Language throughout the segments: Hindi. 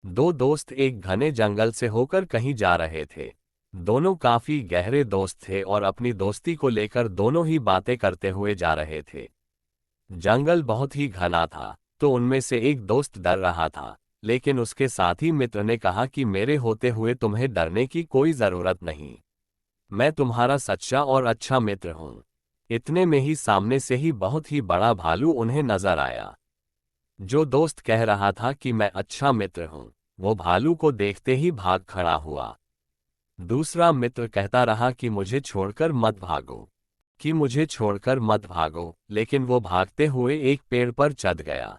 दो दोस्त एक घने जंगल से होकर कहीं जा रहे थे। दोनों काफी गहरे दोस्त थे और अपनी दोस्ती को लेकर दोनों ही बातें करते हुए जा रहे थे। जंगल बहुत ही घना था, तो उनमें से एक दोस्त डर रहा था, लेकिन उसके साथी मित्र ने कहा कि मेरे होते हुए तुम्हें डरने की कोई जरूरत नहीं। मैं तुम्हारा सच्चा और अच्छा मित्र हूं। इतने में ही सामने से ही बहुत ही बड़ा भालू उन्हें नजर आया। जो दोस्त कह रहा था कि मैं अच्छा मित्र हूं, वो भालू को देखते ही भाग खड़ा हुआ। दूसरा मित्र कहता रहा कि मुझे छोड़कर मत भागो, कि मुझे छोड़कर मत भागो, लेकिन वो भागते हुए एक पेड़ पर चढ़ गया।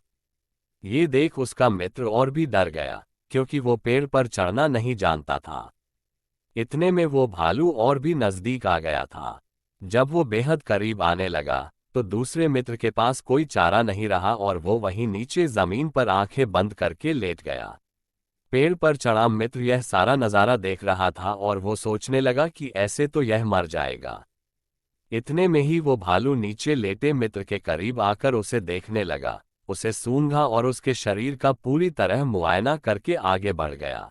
ये देख उसका मित्र और भी डर गया, क्योंकि वो पेड़ पर चढ़ना नहीं जानता था। इतने में वो भालू और भी नजदीक आ गया था। जब वो बेहद करीब आने लगा, तो दूसरे मित्र के पास कोई चारा नहीं रहा और वो वहीं नीचे जमीन पर आंखें बंद करके लेट गया। पेड़ पर चढ़ा मित्र यह सारा नजारा देख रहा था और वो सोचने लगा कि ऐसे तो यह मर जाएगा। इतने में ही वो भालू नीचे लेटे मित्र के करीब आकर उसे देखने लगा, उसे सूंघा और उसके शरीर का पूरी तरह मुआयना करके आगे बढ़ गया।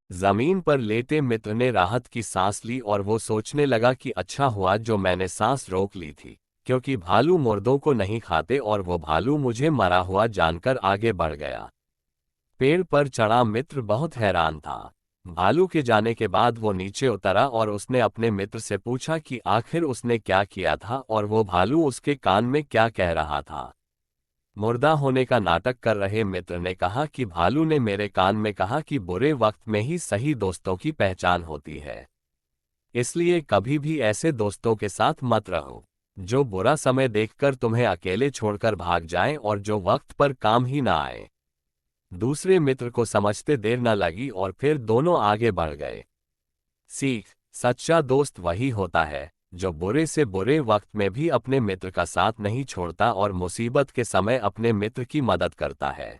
जमीन पर लेटे मित्र ने राहत की सांस ली और वो सोचने लगा कि अच्छा हुआ जो मैंने सांस रोक ली थी, क्योंकि भालू मुर्दों को नहीं खाते और वो भालू मुझे मरा हुआ जानकर आगे बढ़ गया। पेड़ पर चढ़ा मित्र बहुत हैरान था। भालू के जाने के बाद वो नीचे उतरा और उसने अपने मित्र से पूछा कि आखिर उसने क्या किया था और वो भालू उसके कान में क्या कह रहा था। मुर्दा होने का नाटक कर रहे मित्र ने कहा कि भालू ने मेरे कान में कहा कि बुरे वक्त में ही सही दोस्तों की पहचान होती है। इसलिए कभी भी ऐसे दोस्तों के साथ मत रहो, जो बुरा समय देखकर तुम्हें अकेले छोड़कर भाग जाएं और जो वक्त पर काम ही ना आए। दूसरे मित्र को समझते देर न लगी और फिर दोनों आगे बढ़ गए। सीख: सच्चा दोस्त वही होता है जो बुरे से बुरे वक्त में भी अपने मित्र का साथ नहीं छोड़ता और मुसीबत के समय अपने मित्र की मदद करता है।